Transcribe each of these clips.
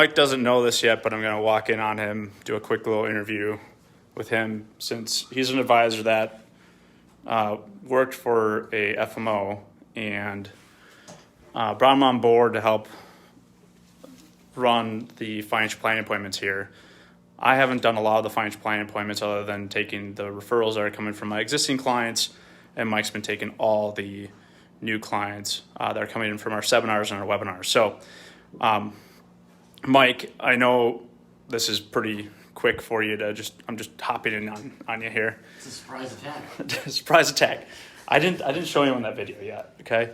Mike doesn't know this yet, but I'm going to walk in on him, do a quick little interview with him, since he's an advisor that worked for a FMO and brought him on board to help run the financial planning appointments here. I haven't done a lot of the financial planning appointments other than taking the referrals that are coming from my existing clients, and Mike's been taking all the new clients that are coming in from our seminars and our webinars. So, Mike, I know this is pretty quick for you to I'm just hopping in on you here. It's a surprise attack. Surprise attack. I didn't show anyone that video yet. Okay.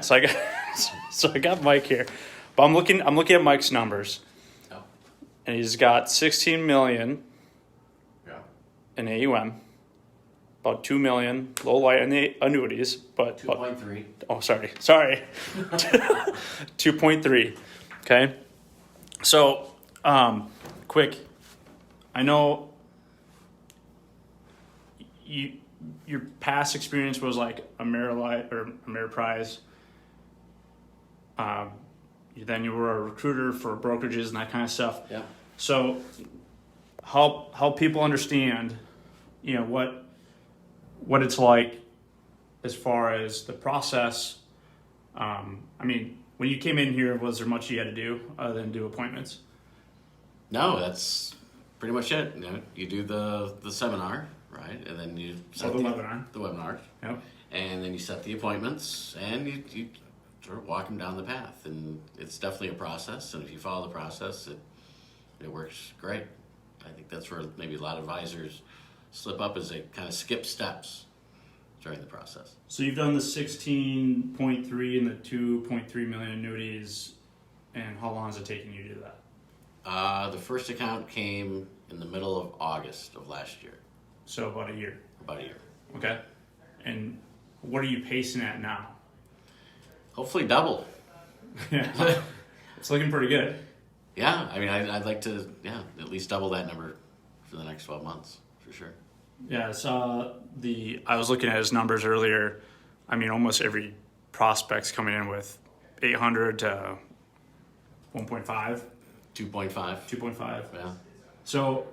So I got Mike here, but I'm looking at Mike's numbers. Oh. And he's got 16 million in AUM, about 2 million, low light in the annuities, but 2.3. Oh, sorry, 2.3. Okay. So, quick. I know your past experience was like a Amerilife or Ameriprise. Then you were a recruiter for brokerages and that kind of stuff. Yeah. So help people understand, what it's like as far as the process. When you came in here, was there much you had to do other than do appointments? No, that's pretty much it. You do the seminar, right? And then you set the webinar. The webinar. Yep. And then you set the appointments, and you sort of walk them down the path. And it's definitely a process, and if you follow the process, it works great. I think that's where maybe a lot of advisors slip up, is they kind of skip steps during the process. So you've done the 16.3 and the 2.3 million annuities, and how long is it taking you to do that? The first account came in the middle of August of last year. So about a year. About a year. Okay. And what are you pacing at now? Hopefully double. Yeah. It's looking pretty good. Yeah, I'd like to, at least double that number for the next 12 months, for sure. Yeah, I was looking at his numbers earlier. Almost every prospect's coming in with 800 to 1.5. 2.5. 2.5. Yeah. So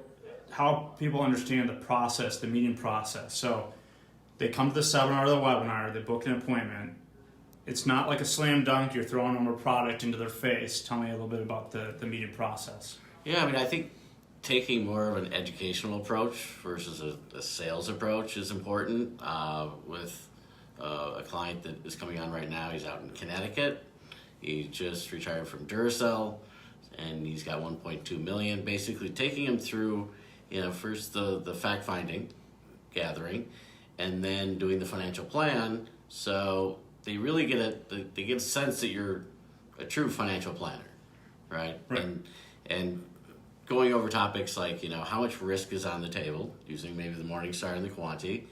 how people understand the process, the meeting process. So they come to the seminar or the webinar, they book an appointment. It's not like a slam dunk, you're throwing them a product into their face. Tell me a little bit about the meeting process. Yeah, I think taking more of an educational approach versus a sales approach is important. With a client that is coming on right now, he's out in Connecticut. He just retired from Duracell, and he's got 1.2 million. Basically taking him through, first the fact-finding, gathering, and then doing the financial plan, so they really get a sense that you're a true financial planner, right? And going over topics like, how much risk is on the table, using maybe the Morningstar and the Quanti,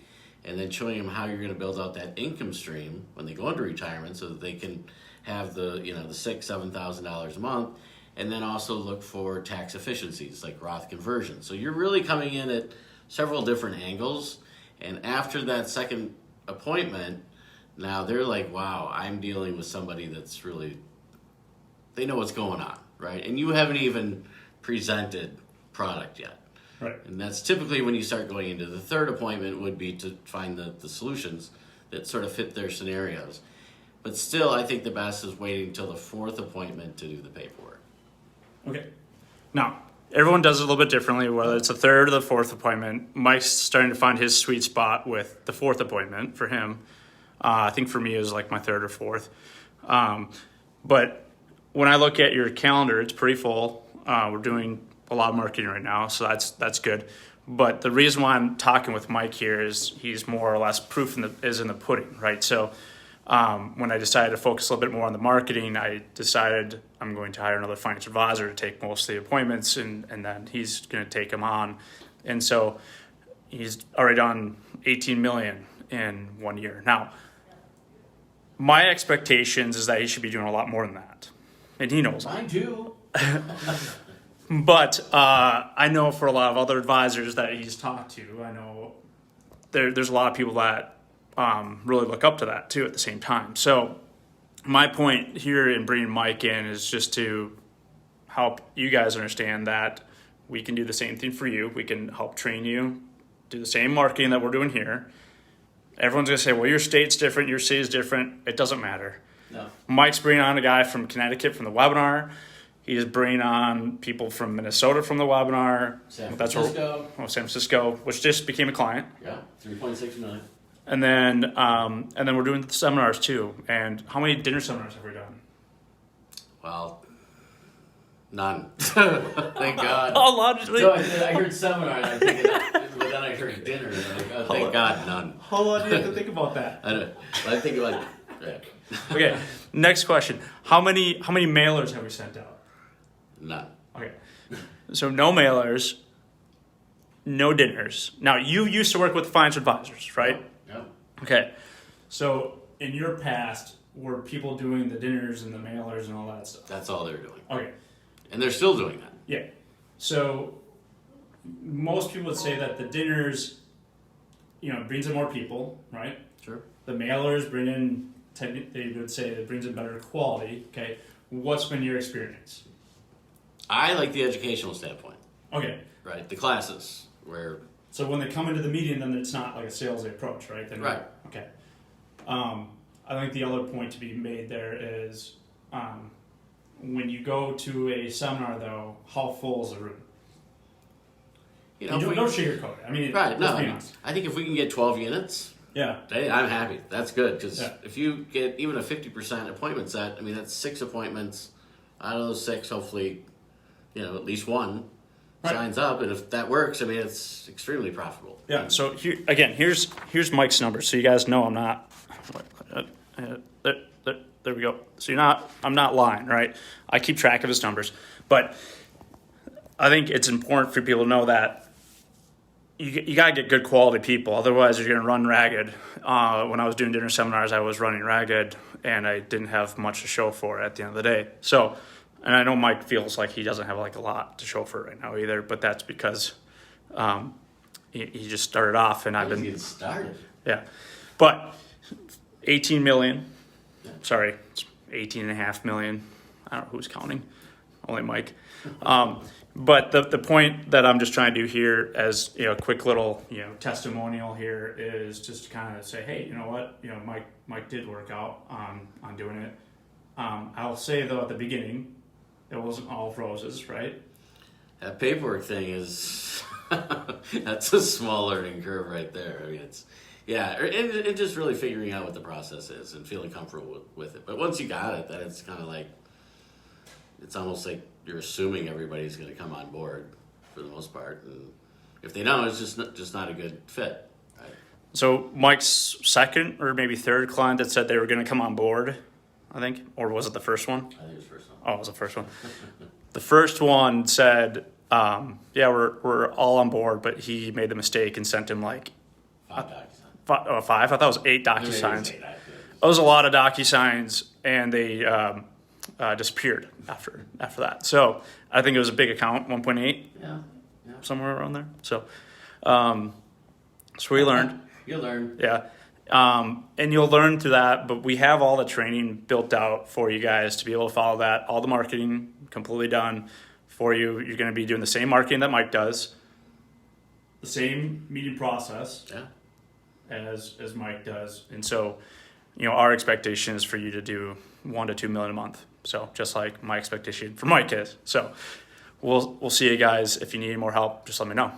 and then showing them how you're going to build out that income stream when they go into retirement, so that they can have the $6,000-$7,000 a month, and then also look for tax efficiencies like Roth conversion. So you're really coming in at several different angles, and after that second appointment, now they're like, wow, I'm dealing with somebody that's really, they know what's going on, right? And you haven't even presented product yet. Right. And that's typically when you start going into the third appointment, would be to find the solutions that sort of fit their scenarios. But still, I think the best is waiting until the fourth appointment to do the paperwork. Okay. Now, everyone does it a little bit differently, whether it's the third or the fourth appointment. Mike's starting to find his sweet spot with the fourth appointment for him. I think for me it was like my third or fourth. But when I look at your calendar, it's pretty full. We're doing a lot of marketing right now, so that's good. But the reason why I'm talking with Mike here is he's more or less proof is in the pudding, right? So when I decided to focus a little bit more on the marketing, I decided I'm going to hire another financial advisor to take most of the appointments, and then he's going to take them on. And so he's already done 18 million in 1 year. Now, my expectations is that he should be doing a lot more than that. And he knows. Mine too. But I know for a lot of other advisors that he's talked to, I know there's a lot of people that really look up to that too at the same time. So my point here in bringing Mike in is just to help you guys understand that we can do the same thing for you. We can help train you, do the same marketing that we're doing here. Everyone's going to say, well, your state's different, your city's different. It doesn't matter. No. Mike's bringing on a guy from Connecticut from the webinar. He's bringing on people from Minnesota from the webinar. San Francisco. San Francisco, which just became a client. Yeah, 3.6 million. And then we're doing the seminars too. And how many dinner seminars have we done? Well, none. Thank God. Oh, logically. No, I heard seminar, and I think but then I heard dinner, and I'm like, oh, thank God, none. How long do you have to think about that? I don't. I think about. Yeah. Okay. Next question: How many mailers have we sent out? None. Okay. So no mailers, no dinners. Now you used to work with financial advisors, right? Yeah. Okay. So in your past, were people doing the dinners and the mailers and all that stuff? That's all they're doing. Okay. And they're still doing that. Yeah. So most people would say that the dinners, brings in more people, right? Sure. The mailers bring in, they would say it brings in better quality. Okay. What's been your experience? I like the educational standpoint. Okay. Right. The classes where. So when they come into the meeting, then it's not like a salesy approach, right? Then Right. Okay. I think the other point to be made there is when you go to a seminar, though, how full is the room? Don't sugarcoat it. I mean, right. No. honest. I think if we can get 12 units. Yeah. Hey, I'm happy. That's good because Yeah. if you get even a 50% appointment set, I mean that's 6 appointments. Out of those 6, hopefully, at least one Right. signs up, and if that works, I mean it's extremely profitable. Yeah. So here's Mike's number, so you guys know I'm not. There we go. So I'm not lying, right? I keep track of his numbers, but I think it's important for people to know that you gotta get good quality people. Otherwise, you're gonna run ragged. When I was doing dinner seminars, I was running ragged, and I didn't have much to show for it at the end of the day. So, and I know Mike feels like he doesn't have like a lot to show for it right now either, but that's because he just started off, and I've been getting started. Yeah, but 18 million. Sorry, it's 18.5 million. I don't know who's counting. Only Mike. But the point that I'm just trying to do here as a quick little testimonial here is just to kind of say, hey, you know what? Mike did work out on doing it. I'll say though at the beginning, it wasn't all roses, right? That paperwork thing is that's a small learning curve right there. I mean, and just really figuring out what the process is and feeling comfortable with it. But once you got it, then it's kind of like it's almost like you're assuming everybody's going to come on board for the most part, and if they don't, it's just not a good fit. Right? So Mike's second or maybe third client that said they were going to come on board, I think, or was it the first one? I think it was the first one. Oh, it was the first one. The first one said, yeah, we're all on board, but he made the mistake and sent him like 5 DocuSigns. 5. I thought it was 8 I mean, DocuSigns. it It was a lot of DocuSigns, and they disappeared after that. So I think it was a big account, 1.8, Yeah. somewhere around there. So, we learned. You'll learn. Yeah. And you'll learn through that, but we have all the training built out for you guys to be able to follow that. All the marketing completely done for you. You're going to be doing the same marketing that Mike does, the same meeting process as Mike does. And so, our expectation is for you to do 1 to 2 million a month. So just like my expectation for Mike is. So we'll see you guys. If you need more help, just let me know.